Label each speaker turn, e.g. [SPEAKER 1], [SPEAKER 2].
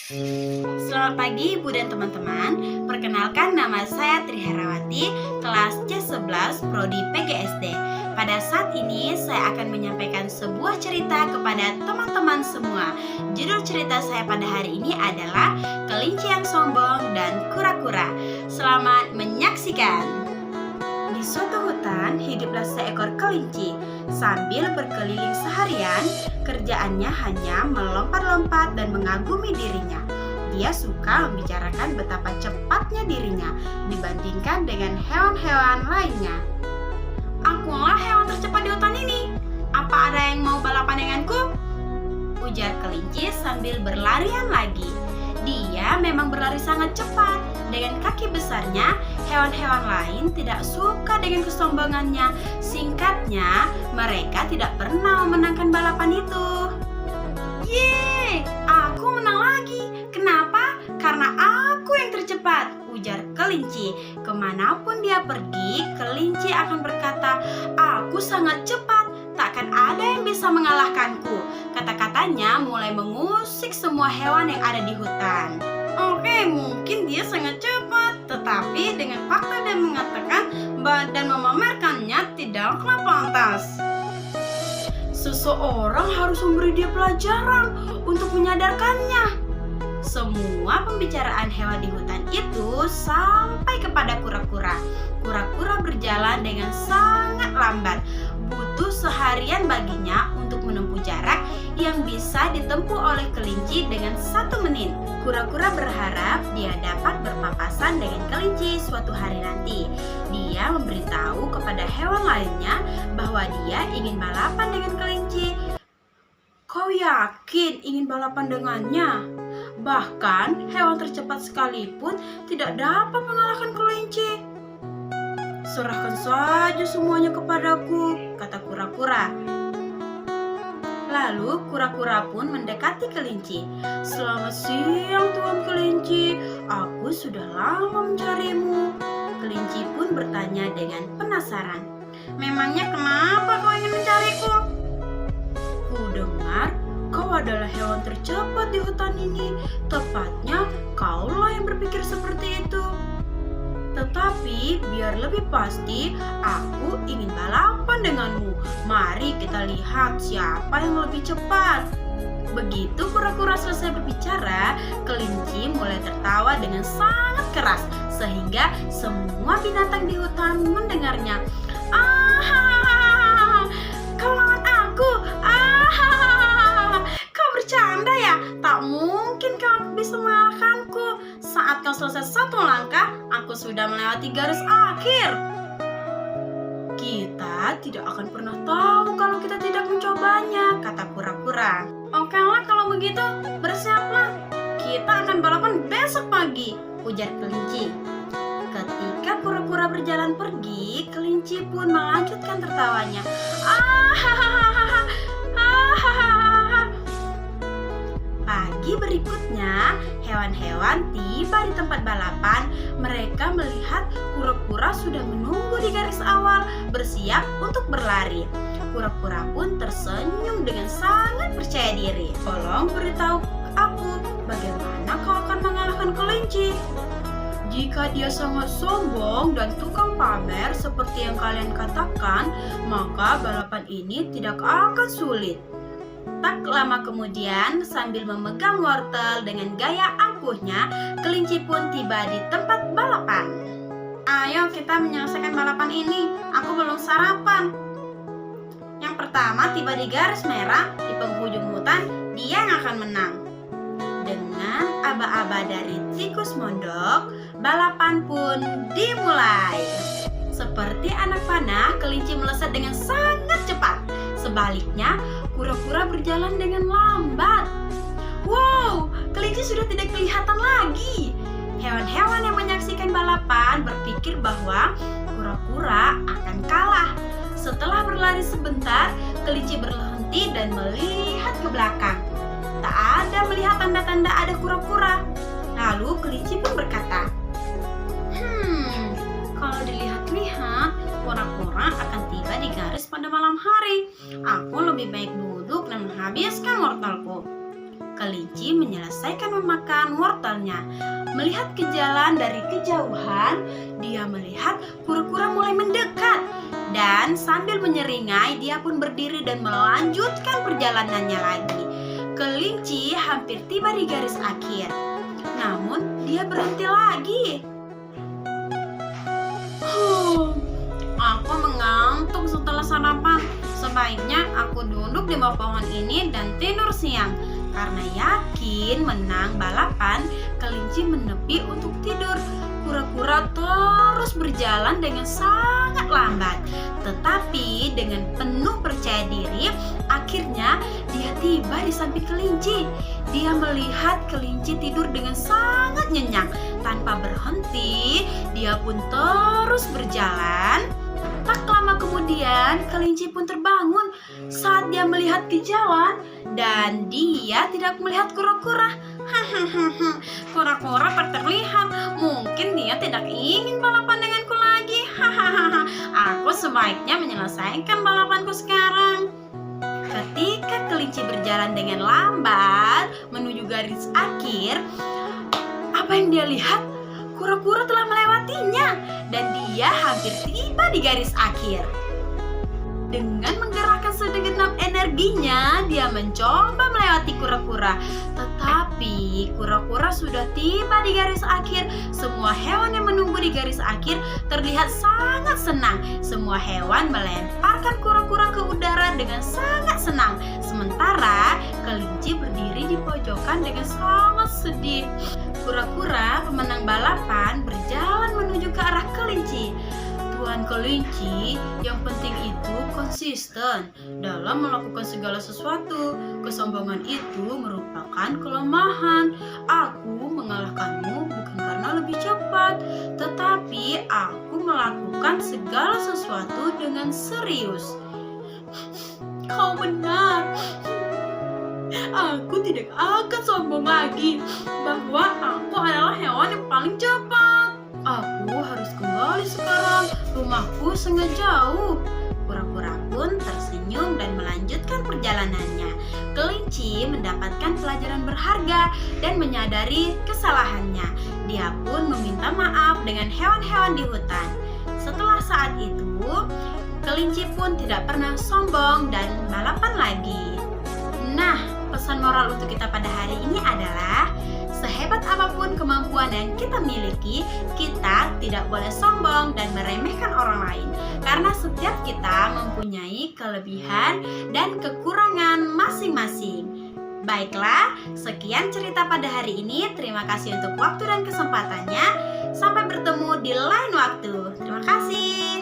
[SPEAKER 1] Selamat pagi Ibu dan teman-teman. Perkenalkan, nama saya Tri Herawati, kelas C11 Prodi PGSD. Pada saat ini saya akan menyampaikan sebuah cerita kepada teman-teman semua. Judul cerita saya pada hari ini adalah Kelinci yang Sombong dan Kura-kura. Selamat menyaksikan. Di suatu hutan hiduplah seekor kelinci. Sambil berkeliling seharian, kerjaannya hanya melompat-lompat dan mengagumi dirinya. Dia suka membicarakan betapa cepatnya dirinya dibandingkan dengan hewan-hewan lainnya. "Akulah hewan tercepat di hutan ini. Apa ada yang mau balapan denganku?" ujar kelinci sambil berlarian lagi. Dia memang berlari sangat cepat. Dengan kaki besarnya, hewan-hewan lain tidak suka dengan kesombongannya. Singkatnya, mereka tidak pernah memenangkan balapan itu. "Yeay, aku menang lagi. Kenapa? Karena aku yang tercepat," ujar kelinci. Kemanapun dia pergi, kelinci akan berkata, "Aku sangat cepat. Takkan ada yang bisa mengalahkanku." Kata-katanya mulai mengusik semua hewan yang ada di hutan. Oke, mungkin dia sangat cepat, tetapi dengan fakta dia mengatakan dan memamerkannya tidaklah pantas. Seseorang harus memberi dia pelajaran untuk menyadarkannya. Semua pembicaraan hewan di hutan itu sampai kepada kura-kura. Kura-kura berjalan dengan sangat lambat. Butuh seharian baginya untuk menempuh jarak yang bisa ditempuh oleh kelinci dengan 1 menit. Kura-kura berharap dia dapat berpapasan dengan kelinci suatu hari nanti. Dia memberitahu kepada hewan lainnya bahwa dia ingin balapan dengan kelinci. "Kau yakin ingin balapan dengannya? Bahkan hewan tercepat sekalipun tidak dapat mengalahkan kelinci." "Serahkan saja semuanya kepadaku," kata kura-kura. Lalu kura-kura pun mendekati kelinci. "Selamat siang Tuan Kelinci, aku sudah lama mencarimu." Kelinci pun bertanya dengan penasaran, "Memangnya kenapa kau ingin mencariku?" "Ku dengar kau adalah hewan tercepat di hutan ini. Tepatnya kaulah yang berpikir seperti itu. Tetapi biar lebih pasti, aku ingin balapan denganmu. Mari kita lihat siapa yang lebih cepat." Begitu kura-kura selesai berbicara, kelinci mulai tertawa dengan sangat keras sehingga semua binatang di hutan mendengarnya. "Ah, kau lawan aku. Ah, kau bercanda ya? Tak mungkin kau bisa mengalahkanku. Saat kau selesai 1 langkah, aku sudah melewati garis akhir." "Kita tidak akan pernah tahu kalau kita tidak mencobanya," kata kura-kura. "Okelah kalau begitu, bersiaplah. Kita akan balapan besok pagi," ujar kelinci. Ketika kura-kura berjalan pergi, kelinci pun melanjutkan tertawanya. Pagi berikutnya, hewan-hewan tiba di tempat balapan. Mereka melihat kura-kura sudah menunggu di garis awal, bersiap untuk berlari. Kura-kura pun tersenyum dengan sangat percaya diri. "Tolong beritahu aku, bagaimana kau akan mengalahkan kelinci? Jika dia sangat sombong dan tukang pamer seperti yang kalian katakan, maka balapan ini tidak akan sulit." Tak lama kemudian, sambil memegang wortel dengan gaya angkuhnya, kelinci pun tiba di tempat balapan. "Ayo kita menyelesaikan balapan ini, aku belum sarapan." Yang pertama tiba di garis merah di penghujung hutan, dia yang akan menang. Dengan aba-aba dari tikus mondok, balapan pun dimulai. Seperti anak panah, kelinci melesat dengan sangat cepat. Sebaliknya, kura-kura berjalan dengan lambat. Wow, kelinci sudah tidak kelihatan lagi. Hewan-hewan yang menyaksikan balapan berpikir bahwa kura-kura akan kalah. Setelah berlari sebentar, kelinci berhenti dan melihat ke belakang. Tak ada melihat tanda-tanda ada kura-kura. Lalu kelinci pun berkata, kalau dilihat-lihat, kura-kura akan tiba di garis pada malam hari. Aku lebih baik duduk dan menghabiskan wortelku." kelinci menyelesaikan memakan wortelnya. Melihat ke jalan dari kejauhan, dia melihat kura-kura mulai mendekat. Dan sambil menyeringai, dia pun berdiri dan melanjutkan perjalanannya lagi. Kelinci hampir tiba di garis akhir. Namun, dia berhenti lagi. Aku mengantuk setelah sarapan. Sebaiknya aku duduk di bawah pohon ini dan tidur siang. Karena yakin menang balapan, kelinci menepi untuk tidur. Kura-kura terus berjalan dengan sangat lambat. Tetapi dengan penuh percaya diri, akhirnya dia tiba di samping kelinci. Dia melihat kelinci tidur dengan sangat nyenyak. Tanpa berhenti, dia pun terus berjalan. Tak lama kemudian, kelinci pun terbangun saat dia melihat ke jalan dan dia tidak melihat kura-kura. Kura-kura terlihat, mungkin dia tidak ingin balapan denganku lagi. Aku sebaiknya menyelesaikan balapanku sekarang. Ketika kelinci berjalan dengan lambat menuju garis akhir, apa yang dia lihat? Kura-kura telah melewatinya dan dia hampir tiba di garis akhir. Dengan menggerakkan segenap energinya, dia mencoba melewati kura-kura. Tetapi kura-kura sudah tiba di garis akhir. Semua hewan yang menunggu di garis akhir terlihat sangat senang. Semua hewan melemparkan kura-kura ke udara dengan sangat senang. Sementara kelinci berdiri di pojokan dengan sangat sedih. Kura-kura pemenang balapan berjalan menuju ke arah kelinci. Tuan kelinci, yang penting itu konsisten dalam melakukan segala sesuatu. Kesombongan itu merupakan kelemahan. Aku mengalahkanmu bukan karena lebih cepat, tetapi aku melakukan segala sesuatu dengan serius. Kau benar. Aku tidak akan sombong lagi bahwa aku adalah hewan yang paling cepat. Aku harus kembali sekarang. Rumahku sangat jauh. Kura-kura pun tersenyum dan melanjutkan perjalanannya. Kelinci mendapatkan pelajaran berharga dan menyadari kesalahannya. Dia pun meminta maaf dengan hewan-hewan di hutan. Setelah saat itu, kelinci pun tidak pernah sombong dan balapan lagi. Nah, pesan moral untuk kita pada hari ini adalah sehebat apapun kemampuan yang kita miliki, kita tidak boleh sombong dan meremehkan orang lain. Karena setiap kita mempunyai kelebihan dan kekurangan masing-masing. Baiklah, sekian cerita pada hari ini. Terima kasih untuk waktu dan kesempatannya. Sampai bertemu di lain waktu. Terima kasih.